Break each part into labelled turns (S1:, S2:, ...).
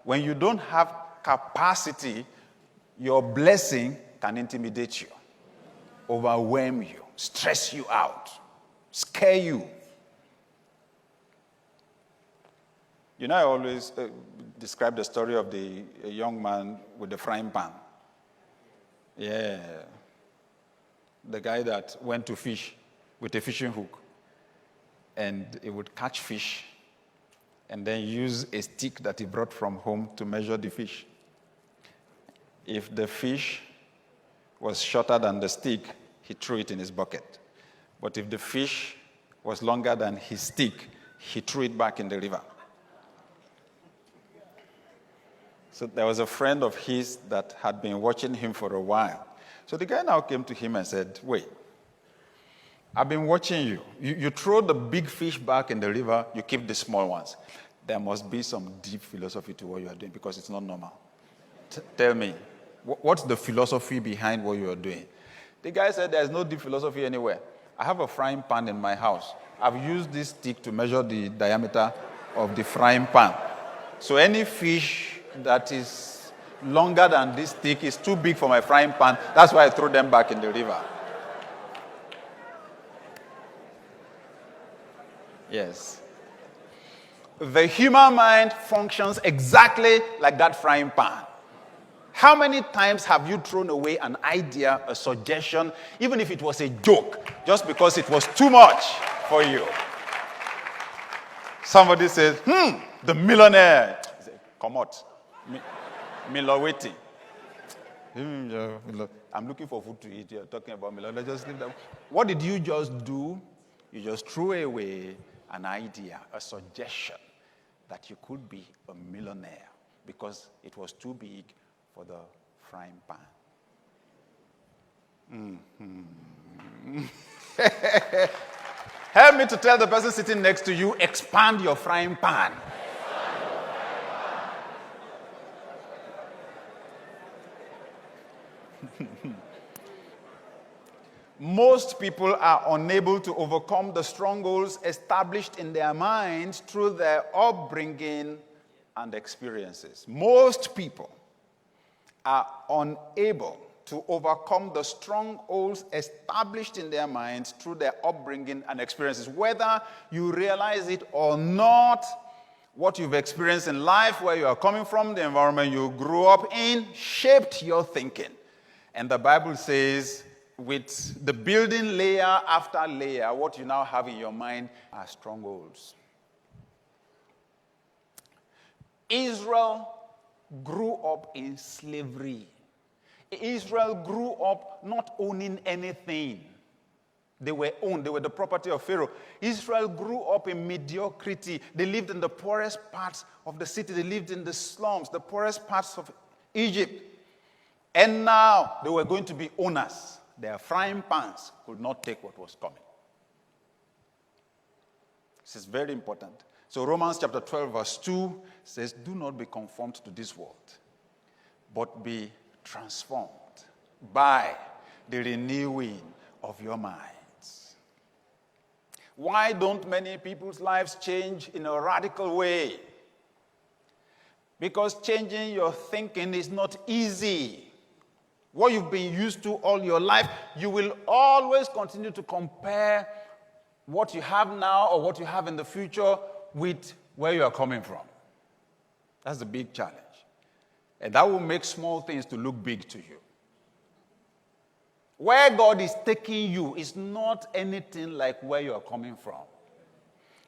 S1: when you don't have capacity, your blessing can intimidate you, overwhelm you, stress you out, scare you. You know, I always describe the story of the young man with the frying pan. Yeah. The guy that went to fish with a fishing hook, and he would catch fish and then use a stick that he brought from home to measure the fish. If the fish was shorter than the stick, he threw it in his bucket. But if the fish was longer than his stick, he threw it back in the river. So there was a friend of his that had been watching him for a while. So the guy now came to him and said, wait, I've been watching you. You throw the big fish back in the river, you keep the small ones. There must be some deep philosophy to what you are doing because it's not normal. Tell me, what's the philosophy behind what you are doing? The guy said, there's no deep philosophy anywhere. I have a frying pan in my house. I've used this stick to measure the diameter of the frying pan. So any fish that is longer than this stick is too big for my frying pan. That's why I throw them back in the river. Yes. The human mind functions exactly like that frying pan. How many times have you thrown away an idea, a suggestion, even if it was a joke, just because it was too much for you? Somebody says, the millionaire. He said, come out. Milo waiting. I'm looking for food to eat. You're talking about millionaire. Just leave them. What did you just do? You just threw away an idea, a suggestion that you could be a millionaire because it was too big for the frying pan. Help me to tell the person sitting next to you, expand your frying pan. Most people are unable to overcome the strongholds established in their minds through their upbringing and experiences. Most people are unable to overcome the strongholds established in their minds through their upbringing and experiences. Whether you realize it or not, what you've experienced in life, where you are coming from, the environment you grew up in, shaped your thinking. And the Bible says, with the building layer after layer, what you now have in your mind are strongholds. Israel grew up in slavery. Israel grew up not owning anything. They were owned. They were the property of Pharaoh. Israel grew up in mediocrity. They lived in the poorest parts of the city. They lived in the slums, the poorest parts of Egypt. And now they were going to be owners. Their frying pans could not take what was coming. This is very important. So Romans chapter 12 verse 2 says, do not be conformed to this world, but be transformed by the renewing of your minds. Why don't many people's lives change in a radical way? Because changing your thinking is not easy. What you've been used to all your life, you will always continue to compare what you have now or what you have in the future with where you are coming from. That's the big challenge. And that will make small things to look big to you. Where God is taking you is not anything like where you are coming from.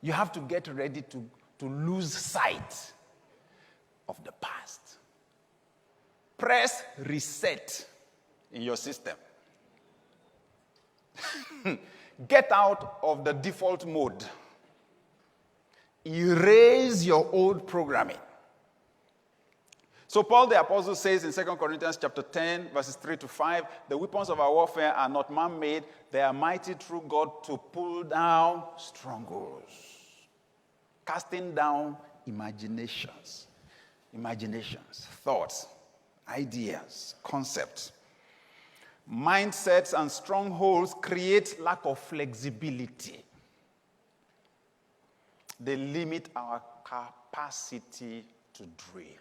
S1: You have to get ready to lose sight of the past. Press reset in your system. Get out of the default mode. Erase your old programming. So Paul the Apostle says in 2 Corinthians chapter 10, verses 3 to 5, the weapons of our warfare are not man-made. They are mighty through God to pull down strongholds. Casting down imaginations, thoughts, ideas, concepts. Mindsets and strongholds create lack of flexibility. They limit our capacity to dream.